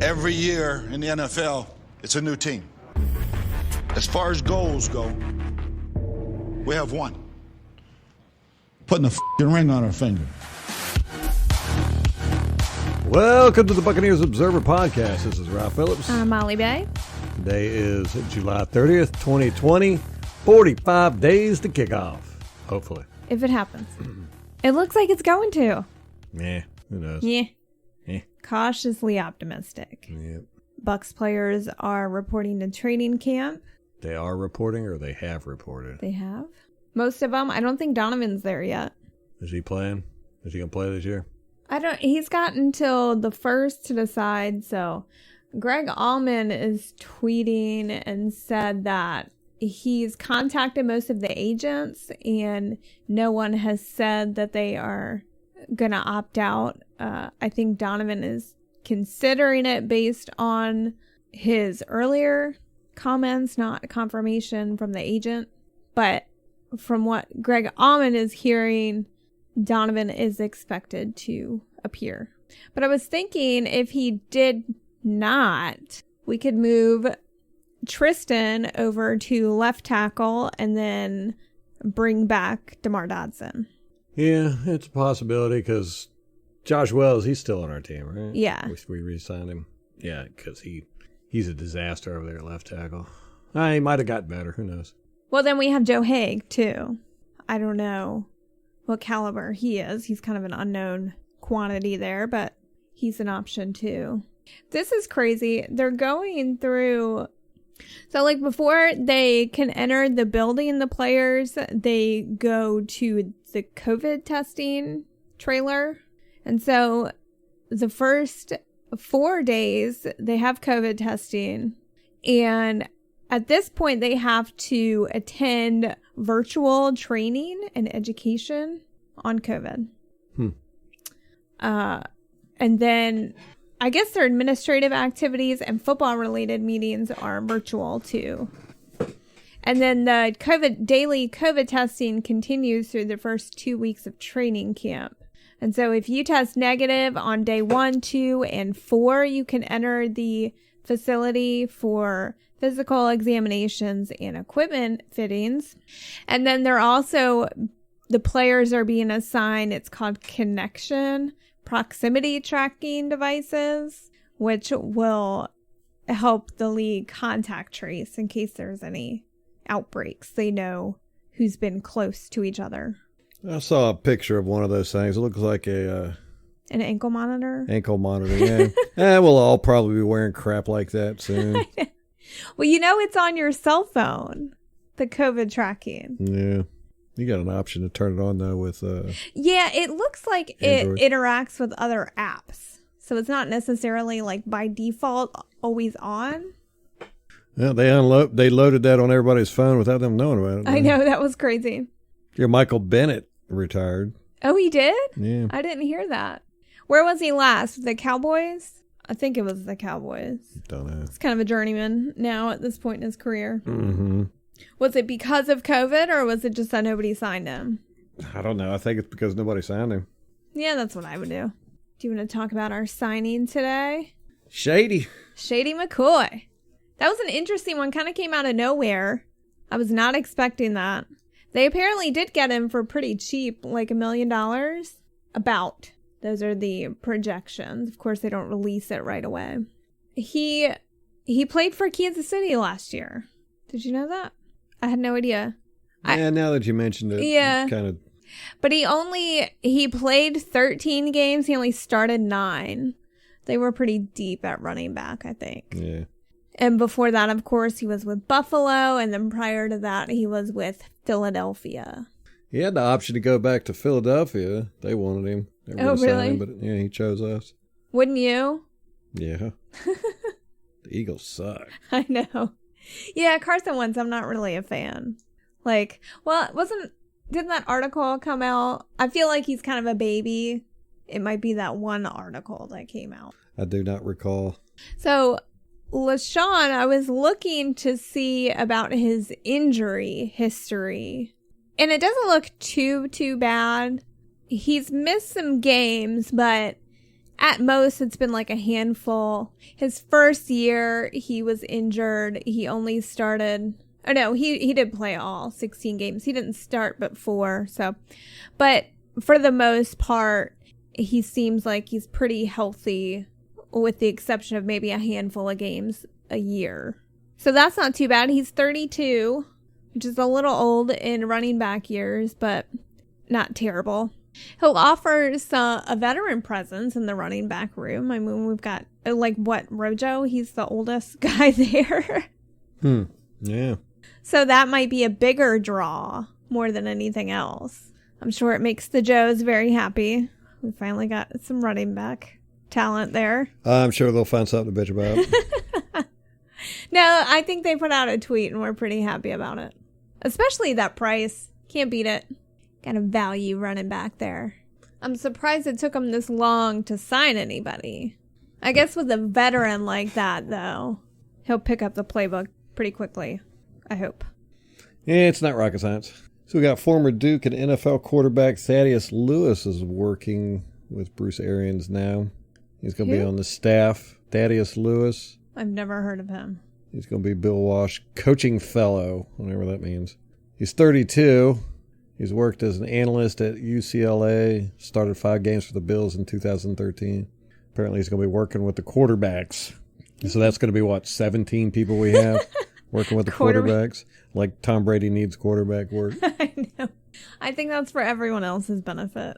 Every year in the NFL, it's a new team. As far as goals go, we have one. Putting a f***ing ring on our finger. Welcome to the Buccaneers Observer Podcast. This is Ralph Phillips. I'm Molly Bay. Today is July 30th, 2020. 45 days to kick off, hopefully. If it happens. It looks like it's going to. Yeah, who knows? Yeah. Eh. Cautiously optimistic. Yep. Bucs players are reporting to training camp. They are reporting or they have reported? They have. Most of them. I don't think Donovan's there yet. Is he playing? Is he going to play this year? He's got until the 1st to decide. So Greg Allman is tweeting and said that he's contacted most of the agents and no one has said that they are going to opt out. I think Donovan is considering it based on his earlier comments, not confirmation from the agent. But from what Greg Allman is hearing, Donovan is expected to appear. But I was thinking if he did not, we could move Tristan over to left tackle and then bring back DeMar Dodson. Yeah, it's a possibility because Josh Wells, he's still on our team, right? Yeah. We re-signed him. Yeah, because he's a disaster over there at left tackle. He might have got better. Who knows? Well, then we have Joe Haig, too. I don't know what caliber he is. He's kind of an unknown quantity there, but he's an option, too. This is crazy. They're going through... So, like, before they can enter the building, the players, they go to the COVID testing trailer. And so the first 4 days, they have COVID testing. And at this point, they have to attend virtual training and education on COVID. And then I guess their administrative activities and football-related meetings are virtual, too. And then the daily COVID testing continues through the first 2 weeks of training camp. And so if you test negative on day 1, 2, and 4, you can enter the facility for physical examinations and equipment fittings. And then the players are being assigned, it's called connection proximity tracking devices, which will help the league contact trace in case there's any outbreaks. They know who's been close to each other. I saw a picture of one of those things. It looks like an ankle monitor. Ankle monitor, yeah. We'll all probably be wearing crap like that soon. Well, it's on your cell phone, the COVID tracking. Yeah. You got an option to turn it on, though, with... yeah, it looks like Android. It interacts with other apps. So it's not necessarily, like, by default, always on. Yeah, they loaded that on everybody's phone without them knowing about it. I know, that was crazy. Your Michael Bennett retired. Oh, he did? Yeah. I didn't hear that. Where was he last? The Cowboys? I think it was the Cowboys. Don't know. He's kind of a journeyman now at this point in his career. Mm-hmm. Was it because of COVID or was it just that nobody signed him? I don't know. I think it's because nobody signed him. Yeah, that's what I would do. Do you want to talk about our signing today? Shady McCoy. That was an interesting one. Kind of came out of nowhere. I was not expecting that. They apparently did get him for pretty cheap, like $1 million. About. Those are the projections. Of course, they don't release it right away. He played for Kansas City last year. Did you know that? I had no idea. Yeah, now that you mentioned it, yeah. It's kind of... But he played 13 games. He only started 9. They were pretty deep at running back, I think. Yeah. And before that, of course, he was with Buffalo. And then prior to that, he was with Philadelphia. He had the option to go back to Philadelphia. They wanted him. They were Oh, really? him, but yeah, he chose us. Wouldn't you? Yeah. The Eagles suck. I know. Yeah, Carson Wentz, I'm not really a fan. Like, well, didn't that article come out? I feel like he's kind of a baby. It might be that one article that came out. I do not recall. So, Lesean, I was looking to see about his injury history. And it doesn't look too bad. He's missed some games, but at most, it's been like a handful. His first year, he was injured. He only started... Oh, no, he did play all 16 games. He didn't start but 4. But for the most part, he seems like he's pretty healthy, with the exception of maybe a handful of games a year. So that's not too bad. He's 32, which is a little old in running back years, but not terrible. He'll offer a veteran presence in the running back room. I mean, we've got, Rojo? He's the oldest guy there. Yeah. So that might be a bigger draw more than anything else. I'm sure it makes the Joes very happy. We finally got some running back talent there. I'm sure they'll find something to bitch about. No, I think they put out a tweet and we're pretty happy about it. Especially that price. Can't beat it. Got a value running back there. I'm surprised it took them this long to sign anybody. I guess with a veteran like that, though, he'll pick up the playbook pretty quickly. I hope. Yeah, it's not rocket science. So we got former Duke and NFL quarterback Thaddeus Lewis is working with Bruce Arians now. He's going to be on the staff. Thaddeus Lewis. I've never heard of him. He's going to be Bill Walsh coaching fellow, whatever that means. He's 32. He's worked as an analyst at UCLA, started 5 games for the Bills in 2013. Apparently he's going to be working with the quarterbacks. So that's going to be, 17 people we have working with the quarterbacks? Like Tom Brady needs quarterback work. I know. I think that's for everyone else's benefit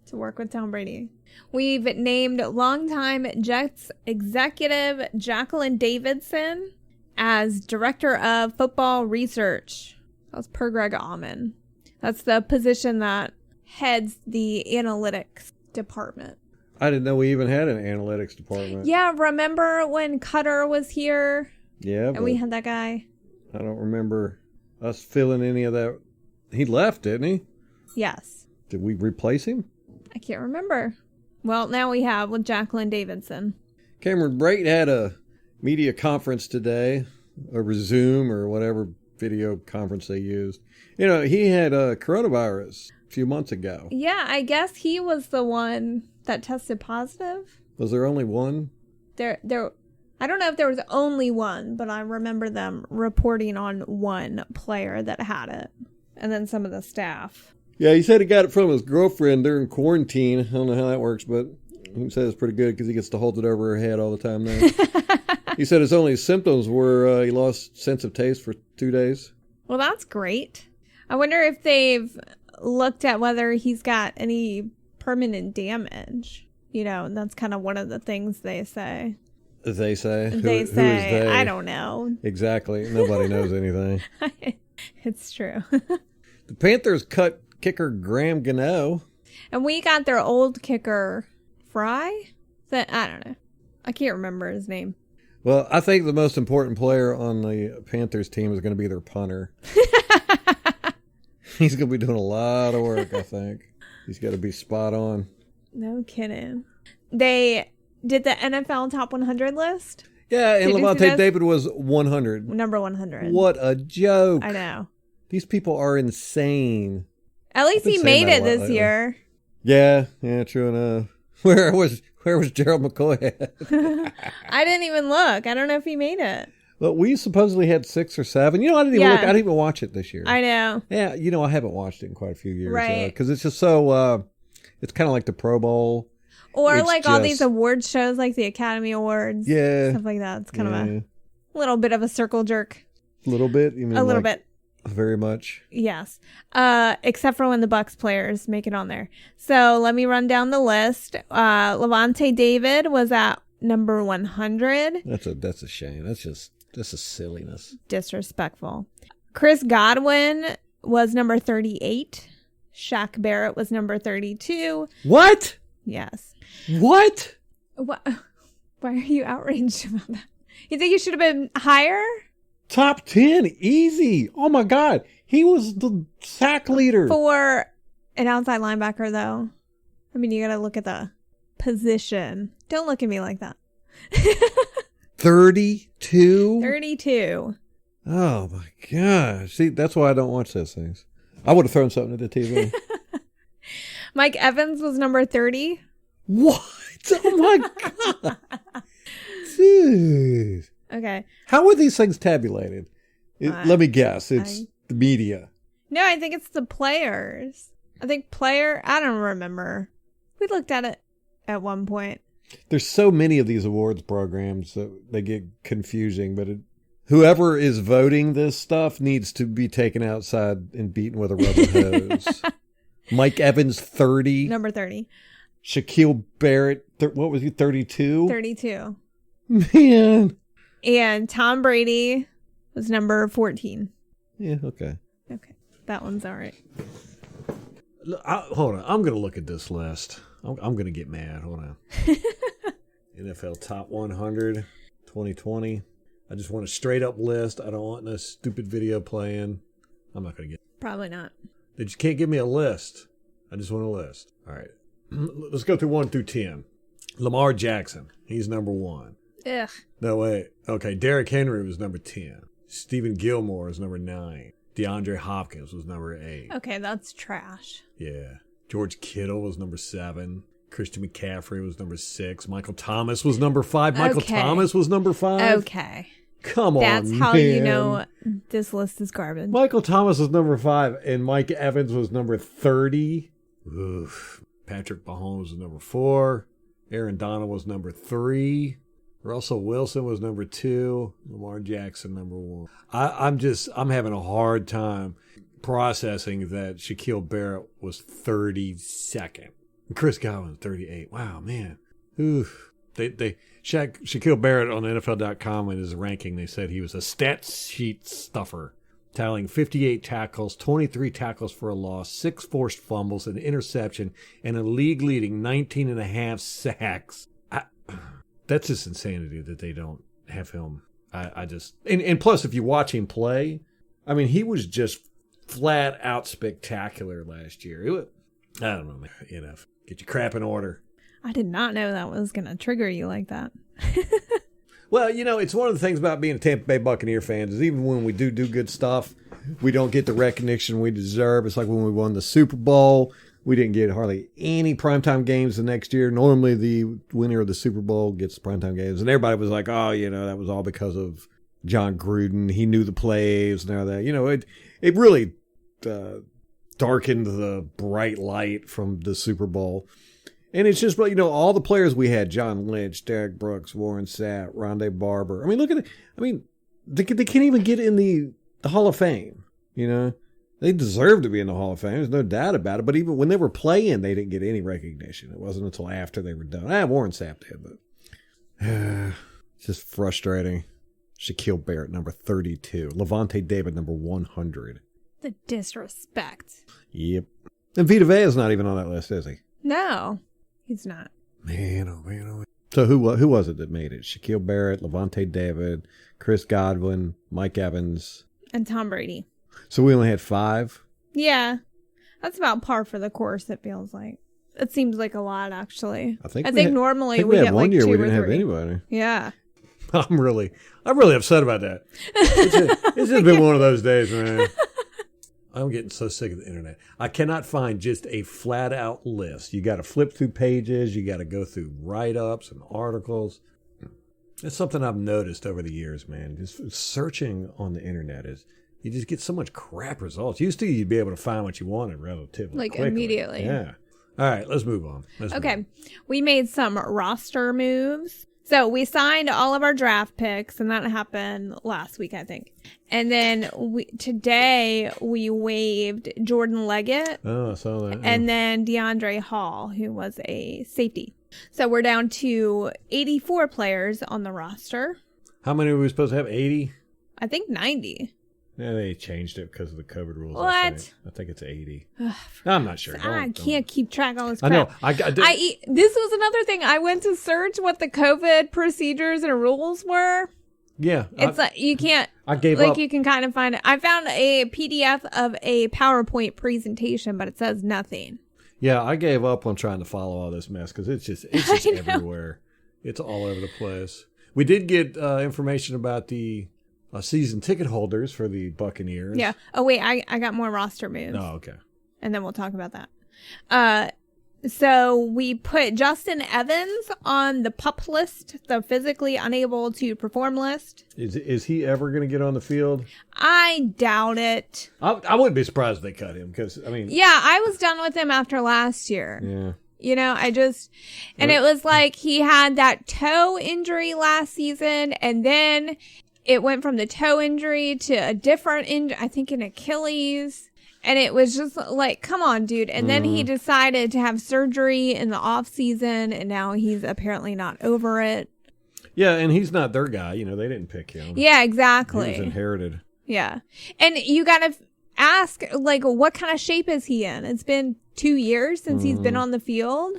to work with Tom Brady. We've named longtime Jets executive Jacqueline Davidson as Director of Football Research. That was per Greg Allman. That's the position that heads the analytics department. I didn't know we even had an analytics department. Yeah, remember when Cutter was here? Yeah. And we had that guy? I don't remember us filling any of that. He left, didn't he? Yes. Did we replace him? I can't remember. Well, now we have with Jacqueline Davidson. Cameron Brate had a media conference today, over Zoom or whatever video conference they used. You know, he had coronavirus a few months ago. Yeah, I guess he was the one that tested positive. Was there only one? There. I don't know if there was only one, but I remember them reporting on one player that had it, and then some of the staff. Yeah, he said he got it from his girlfriend during quarantine. I don't know how that works, but he said it's pretty good because he gets to hold it over her head all the time now. He said his only symptoms were he lost sense of taste for 2 days. Well, that's great. I wonder if they've looked at whether he's got any permanent damage. You know, that's kind of one of the things they say. They say? They Who say. is they? I don't know. Exactly. Nobody knows anything. It's true. The Panthers cut kicker Graham Gano. And we got their old kicker, Fry? I don't know. I can't remember his name. Well, I think the most important player on the Panthers team is going to be their punter. He's going to be doing a lot of work, I think. He's got to be spot on. No kidding. They did the NFL Top 100 list? Yeah, and Levante David was 100. Number 100. What a joke. I know. These people are insane. At least he made it this year. Yeah, true enough. Where was Gerald McCoy at? I didn't even look. I don't know if he made it. Well, we supposedly had 6 or 7. You know, I didn't even look. I didn't even watch it this year. I know. Yeah, you know, I haven't watched it in quite a few years. Right. Because it's just so, it's kind of like the Pro Bowl. Or like all these award shows, like the Academy Awards. Yeah. Stuff like that. It's kind of a little bit of a circle jerk. A little bit? You mean a little bit. Very much. Yes. Except for when the Bucs players make it on there. So let me run down the list. Levante David was at number 100. That's a shame. That's a silliness. Disrespectful. Chris Godwin was number 38. Shaq Barrett was number 32. What? Yes. What? Why are you outraged about that? You think you should have been higher? Top 10, easy. Oh my God. He was the sack leader. For an outside linebacker, though. I mean, you got to look at the position. Don't look at me like that. 32? 32. Oh my gosh. See, that's why I don't watch those things. I would have thrown something at the TV. Mike Evans was number 30. What? Oh my God. Dude. Okay. How are these things tabulated? Let me guess. It's the media. No, I think it's the players. I don't remember. We looked at it at one point. There's so many of these awards programs that they get confusing, but whoever is voting this stuff needs to be taken outside and beaten with a rubber hose. Mike Evans, 30. Number 30. Shaquille Barrett, what was he, 32? 32. Man. And Tom Brady was number 14. Yeah, okay. Okay. That one's all right. Hold on. I'm going to look at this list. I'm going to get mad. Hold on. NFL Top 100, 2020. I just want a straight up list. I don't want no stupid video playing. I'm not going to get it. Probably not. They just can't give me a list. I just want a list. All right. Let's go through 1 through 10. Lamar Jackson. He's number 1. Ugh. No, wait. Okay. Derrick Henry was number 10. Stephen Gilmore was number 9. DeAndre Hopkins was number 8. Okay, that's trash. Yeah. George Kittle was number 7. Christian McCaffrey was number 6. Michael Thomas was number 5. Michael Thomas was number 5. Okay. Come on, That's how you know this list is garbage. Michael Thomas was number 5, and Mike Evans was number 30. Oof. Patrick Mahomes was number 4. Aaron Donald was number 3. Russell Wilson was number 2. Lamar Jackson number 1. I'm having a hard time processing that Shaquille Barrett was 32nd. Chris Godwin 38. Wow, man. Oof. Shaquille Barrett on NFL.com in his ranking, they said he was a stat sheet stuffer, tallying 58 tackles, 23 tackles for a loss, 6 forced fumbles, an interception, and a league-leading 19 and a half sacks. That's just insanity that they don't have him. And plus, if you watch him play, I mean, he was just flat out spectacular last year. I don't know, man. Get your crap in order. I did not know that was going to trigger you like that. Well, it's one of the things about being a Tampa Bay Buccaneer fan is even when we do good stuff, we don't get the recognition we deserve. It's like when we won the Super Bowl, we didn't get hardly any primetime games the next year. Normally, the winner of the Super Bowl gets primetime games. And everybody was like, oh, that was all because of John Gruden. He knew the plays and all that. It really darkened the bright light from the Super Bowl. And it's just, all the players we had, John Lynch, Derek Brooks, Warren Sapp, Rondé Barber. I mean, look at it. I mean, they can't even get in the Hall of Fame, They deserve to be in the Hall of Fame. There's no doubt about it. But even when they were playing, they didn't get any recognition. It wasn't until after they were done. Warren Sapp did, but it's just frustrating. Shaquille Barrett, number 32. Levante David, number 100. The disrespect. Yep. And Vita Vea's not even on that list, is he? No, he's not. Man, oh man, oh man. So who was it that made it? Shaquille Barrett, Levante David, Chris Godwin, Mike Evans. And Tom Brady. So we only had 5? Yeah. That's about par for the course, it feels like. It seems like a lot, actually. I think normally we get one like year 2 we or didn't 3. have anybody. Yeah. I'm really upset about that. It's just been one of those days, man. I'm getting so sick of the internet. I cannot find just a flat out list. You got to flip through pages. You got to go through write-ups and articles. It's something I've noticed over the years, man. Just searching on the internet you just get so much crap results. Used to, you'd be able to find what you wanted relatively quickly. Immediately. Yeah. All right, let's move on. Okay. We made some roster moves. So we signed all of our draft picks, and that happened last week, I think. And then today we waived Jordan Leggett. Oh, I saw that. And then DeAndre Hall, who was a safety. So we're down to 84 players on the roster. How many were we supposed to have? 80? I think 90. Yeah, they changed it because of the COVID rules. What? I think it's 80. I'm not sure. I can't keep track of all this crap. I know. This was another thing. I went to search what the COVID procedures and rules were. Yeah. It's like you can't. I gave up. You can kind of find it. I found a PDF of a PowerPoint presentation, but it says nothing. Yeah, I gave up on trying to follow all this mess because it's just everywhere. It's all over the place. We did get information about the season ticket holders for the Buccaneers. Yeah. Oh, wait. I got more roster moves. Oh, okay. And then we'll talk about that. So we put Justin Evans on the PUP list, the physically unable to perform list. Is he ever going to get on the field? I doubt it. I wouldn't be surprised if they cut him because, I mean... Yeah, I was done with him after last year. Yeah. You know, and it was like he had that toe injury last season, and then it went from the toe injury to a different injury, I think an Achilles. And it was just like, come on, dude. And then he decided to have surgery in the off season, and now he's apparently not over it. Yeah, and he's not their guy. You know, they didn't pick him. Yeah, exactly. He was inherited. Yeah. And you got to ask, like, what kind of shape is he in? It's been 2 years since he's been on the field.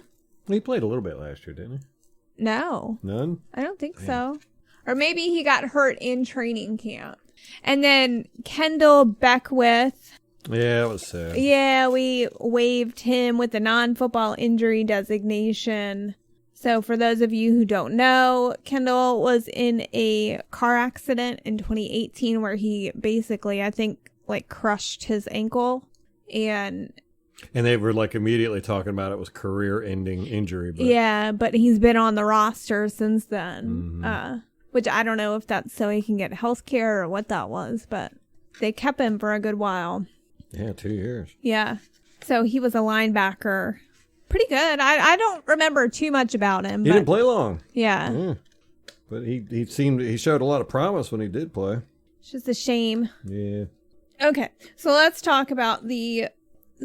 He played a little bit last year, didn't he? No. None? I don't think so. Or maybe he got hurt in training camp. And then Kendall Beckwith. Yeah, it was sad. Yeah, we waived him with the non-football injury designation. So for those of you who don't know, Kendall was in a car accident in 2018 where he basically, I think, like crushed his ankle. And they were like immediately talking about it was career-ending injury. But... Yeah, but he's been on the roster since then. Which I don't know if that's so he can get health care or what that was, but they kept him for a good while. Yeah, 2 years. Yeah. So he was a linebacker. Pretty good. I don't remember too much about him. He didn't play long. Yeah. But he showed a lot of promise when he did play. It's just a shame. Yeah. Okay. So let's talk about the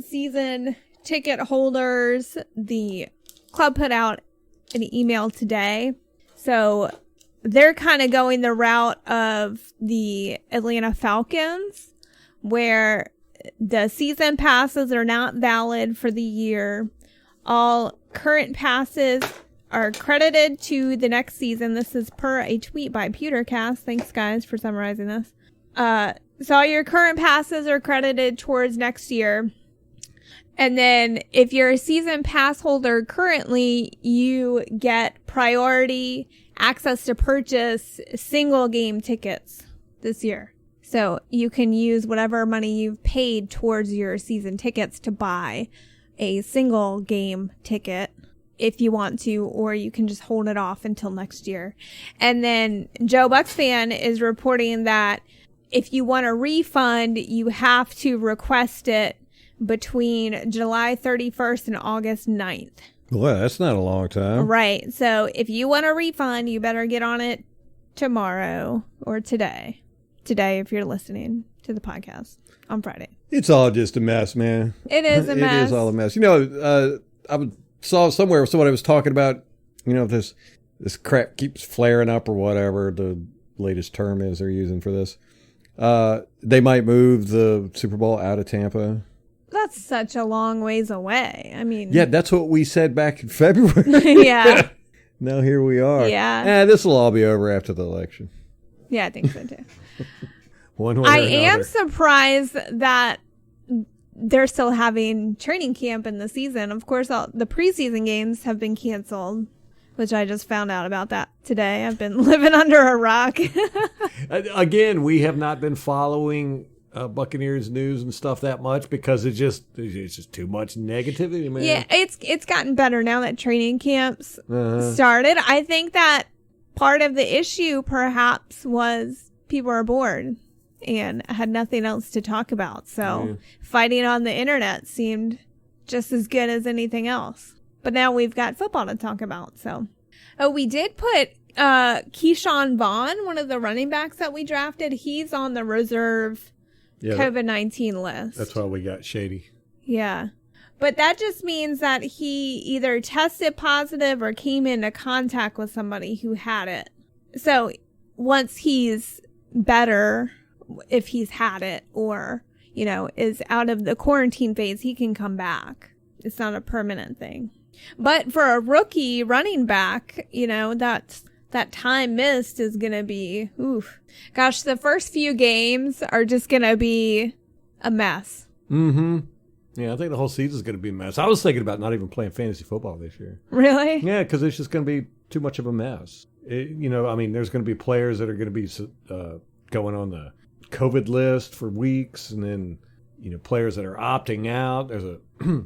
season ticket holders. The club put out an email today. So they're kind of going the route of the Atlanta Falcons, where the season passes are not valid for the year. All current passes are credited to the next season. This is per a tweet by Pewtercast. Thanks, guys, for summarizing this. So all your current passes are credited towards next year. And then if you're a season pass holder currently, you get priority access to purchase single game tickets this year. So you can use whatever money you've paid towards your season tickets to buy a single game ticket if you want to, or you can just hold it off until next year. And then Joe Bucs fan is reporting that if you want a refund, you have to request it between July 31st and August 9th. Well, that's not a long time. Right. So if you want a refund, you better get on it tomorrow or today. Today, if you're listening to the podcast on Friday. It's all just a mess, man. It is a mess. It is all a mess. You know, I saw somewhere somebody was talking about, you know, this crap keeps flaring up or whatever the latest term is they're using for this. They might move the Super Bowl out of Tampa. That's such a long ways away. I mean... Yeah, that's what we said back in February. Yeah. Now here we are. Yeah. This will all be over after the election. Yeah, I think so too. One way I or another. am surprised that they're still having training camp in the season. Of course, all the preseason games have been canceled, which I just found out about that today. I've been living under a rock. Again, we have not been following Buccaneers news and stuff that much because it's just too much negativity, man. Yeah, it's gotten better now that training camps started. I think that part of the issue perhaps was people are bored and had nothing else to talk about. So fighting on the internet seemed just as good as anything else. But now we've got football to talk about. So, we did put Keyshawn Vaughn, one of the running backs that we drafted. He's on the reserve COVID-19 list. That's why we got shady. Yeah. But that just means that he either tested positive or came into contact with somebody who had it. So once he's better, if he's had it or, you know, is out of the quarantine phase, he can come back. It's not a permanent thing. But for a rookie running back, you know, that time missed is going to be, oof. Gosh, the first few games are just going to be a mess. Mm-hmm. Yeah, I think the whole season's going to be a mess. I was thinking about not even playing fantasy football this year. Really? Yeah, because it's just going to be too much of a mess. There's going to be players that are going to be going on the COVID list for weeks, and then players that are opting out. There's a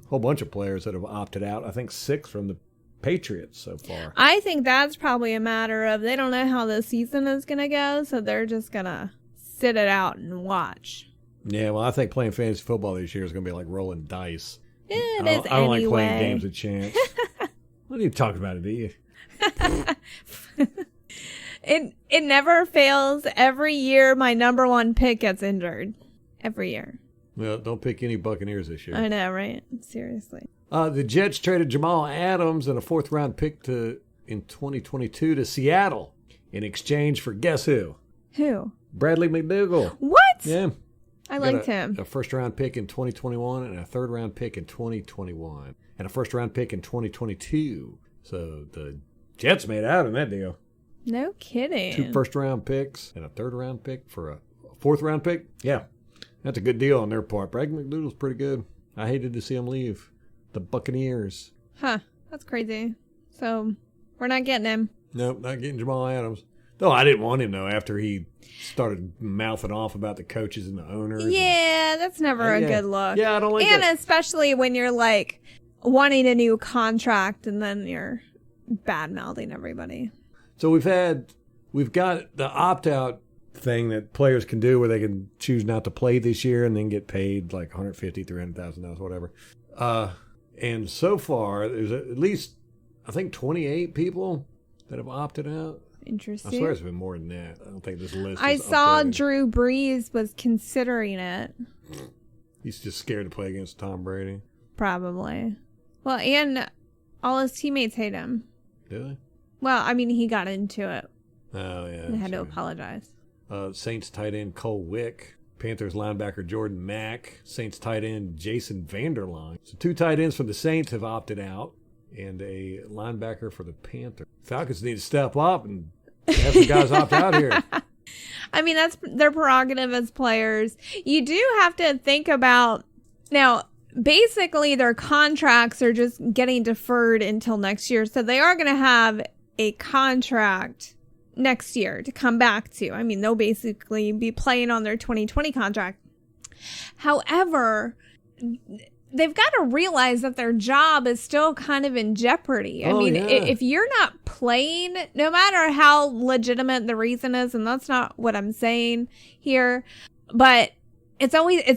whole bunch of players that have opted out. I think 6 from the Patriots so far. I think that's probably a matter of they don't know how the season is going to go, so they're just going to sit it out and watch. Yeah, well, I think playing fantasy football this year is going to be like rolling dice. I don't like playing games of chance. What are you talking about, do you? It never fails. Every year, my number 1 pick gets injured. Every year. Well, don't pick any Buccaneers this year. I know, right? Seriously. The Jets traded Jamal Adams and a 4th-round pick in 2022 to Seattle in exchange for guess who? Who? Bradley McDougall. What? Yeah. I liked him. A 1st-round pick in 2021 and a 3rd-round pick in 2021 and a 1st-round pick in 2022. So the Jets made out in that deal. No kidding. 2 1st-round picks and a 3rd-round pick for a 4th-round pick. Yeah, that's a good deal on their part. Bradley McDougall's pretty good. I hated to see him leave the Buccaneers. Huh. That's crazy. So we're not getting him. Nope, not getting Jamal Adams. No, I didn't want him, though, after he started mouthing off about the coaches and the owners. Yeah, that's never a good look. Yeah, I don't like that. And especially when you're like wanting a new contract and then you're bad-mouthing everybody. So we've got the opt-out thing that players can do where they can choose not to play this year and then get paid like $150,000, $300,000, whatever. And so far, there's at least, I think, 28 people that have opted out. Interesting. I swear it's been more than that. I don't think this list I is saw updated. Drew Brees was considering it. He's just scared to play against Tom Brady. Probably. Well, and all his teammates hate him. Do they? Well, I mean, he got into it. Oh, yeah. And had to apologize. Saints tight end Cole Wick. Panthers linebacker Jordan Mack. Saints tight end Jason Vanderline. So 2 tight ends for the Saints have opted out. And a linebacker for the Panthers. Falcons need to step up and have some guys opt out here. I mean, that's their prerogative as players. You do have to think about... Now, basically, their contracts are just getting deferred until next year. So they are going to have a contract next year to come back to. I mean, they'll basically be playing on their 2020 contract. However, they've got to realize that their job is still kind of in jeopardy. If you're not playing, no matter how legitimate the reason is, and that's not what I'm saying here, but it's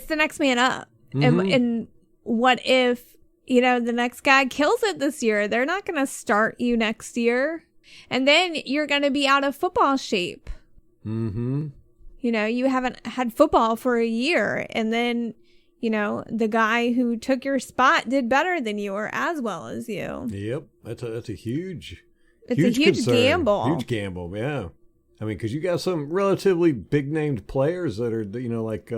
the next man up. Mm-hmm. And what if, the next guy kills it this year? They're not going to start you next year. And then you're going to be out of football shape. Mm-hmm. You haven't had football for a year. And then, the guy who took your spot did better than you or as well as you. Yep. That's a huge huge gamble. Huge gamble, yeah. I mean, because you got some relatively big-named players that are, like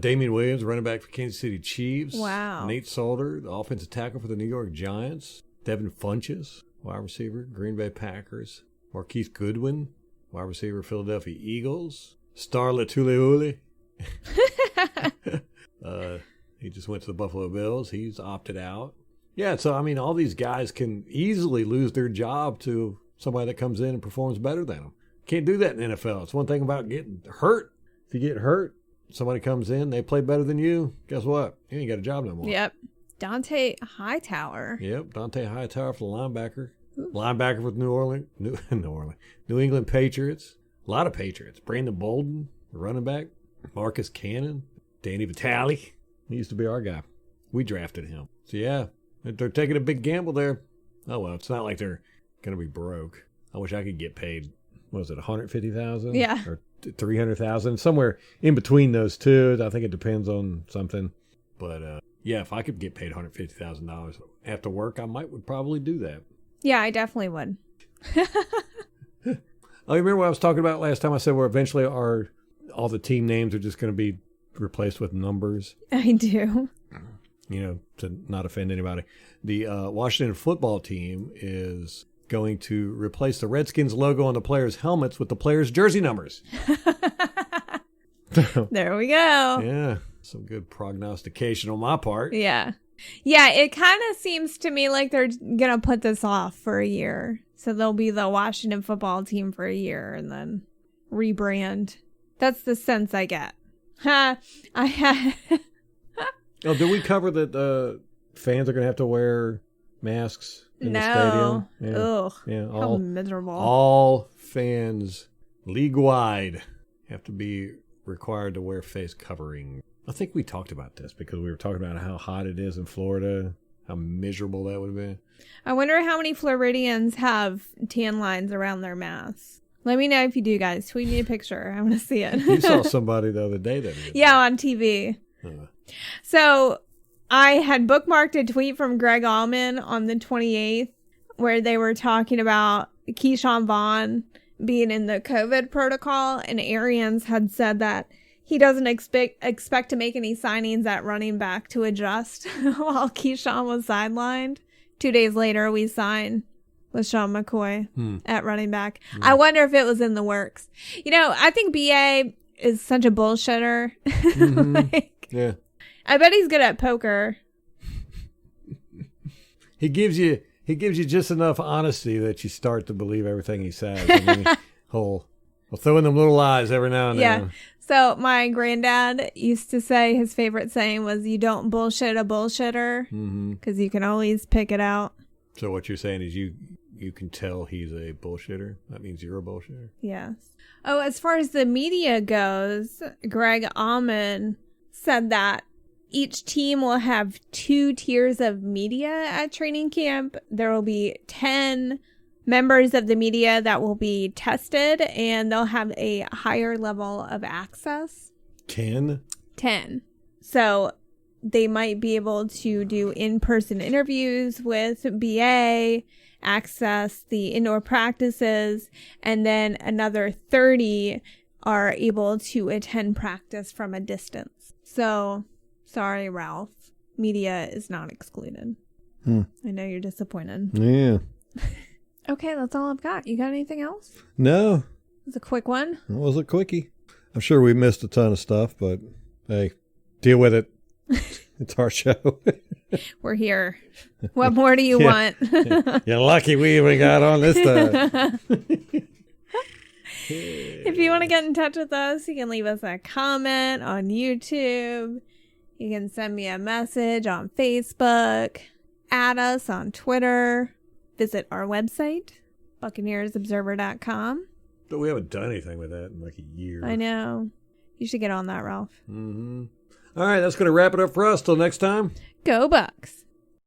Damian Williams, running back for Kansas City Chiefs. Wow. Nate Solder, the offensive tackle for the New York Giants. Devin Funchess, wide receiver, Green Bay Packers. Marquise Goodwin, wide receiver, Philadelphia Eagles. Star Latuleuli. He just went to the Buffalo Bills. He's opted out. Yeah, so, I mean, all these guys can easily lose their job to somebody that comes in and performs better than them. Can't do that in the NFL. It's one thing about getting hurt. If you get hurt, somebody comes in, they play better than you, guess what? You ain't got a job no more. Yep. Dante Hightower. Yep, Dante Hightower for the linebacker. Ooh. Linebacker for New England Patriots. A lot of Patriots. Brandon Bolden, the running back. Marcus Cannon. Danny Vitale. He used to be our guy. We drafted him. So, yeah, they're taking a big gamble there. Oh, well, it's not like they're going to be broke. I wish I could get paid, what was it, $150,000? Yeah. Or $300,000, somewhere in between those two. I think it depends on something. But, yeah, if I could get paid $150,000 after work, would probably do that. Yeah, I definitely would. Oh, you remember what I was talking about last time? I said where eventually all the team names are just going to be replaced with numbers. I do. To not offend anybody. The Washington football team is going to replace the Redskins logo on the players' helmets with the players' jersey numbers. There we go. Yeah, some good prognostication on my part. Yeah. Yeah, it kind of seems to me like they're going to put this off for a year. So they'll be the Washington football team for a year and then rebrand. That's the sense I get. Oh, did we cover that fans are going to have to wear masks in the stadium? Yeah. Ugh. Yeah. How miserable. All fans, league-wide, have to be required to wear face covering. I think we talked about this because we were talking about how hot it is in Florida, how miserable that would be. I wonder how many Floridians have tan lines around their masks. Let me know if you do, guys. Tweet me a picture. I want to see it. You saw somebody the other day that did. Yeah, on TV. So I had bookmarked a tweet from Greg Allman on the 28th where they were talking about Keyshawn Vaughn being in the COVID protocol, and Arians had said that he doesn't expect to make any signings at running back to adjust while Keyshawn was sidelined. 2 days later, we signed Lesean McCoy at running back. I wonder if it was in the works. You know, I think BA is such a bullshitter. Yeah. I bet he's good at poker. He gives you just enough honesty that you start to believe everything he says. And then he'll throw in them little lies every now and then. Yeah. So my granddad used to say his favorite saying was, "You don't bullshit a bullshitter because you can always pick it out." So what you're saying is you can tell he's a bullshitter? That means you're a bullshitter? Yes. Oh, as far as the media goes, Greg Allman said that each team will have 2 tiers of media at training camp. There will be 10 members of the media that will be tested, and they'll have a higher level of access. 10? 10. So they might be able to do in-person interviews with BA, access the indoor practices, and then another 30 are able to attend practice from a distance. So, sorry, Ralph. Media is not excluded. I know you're disappointed. Yeah. Okay, that's all I've got. You got anything else? No. It's a quick one. It was a quickie. I'm sure we missed a ton of stuff, but hey, deal with it. It's our show. We're here. What more do you want? You're lucky we even got on this time. If you want to get in touch with us, you can leave us a comment on YouTube. You can send me a message on Facebook. Add us on Twitter. Visit our website, BuccaneersObserver.com. But we haven't done anything with that in like a year. I know. You should get on that, Ralph. All right, that's going to wrap it up for us. Till next time. Go Bucs.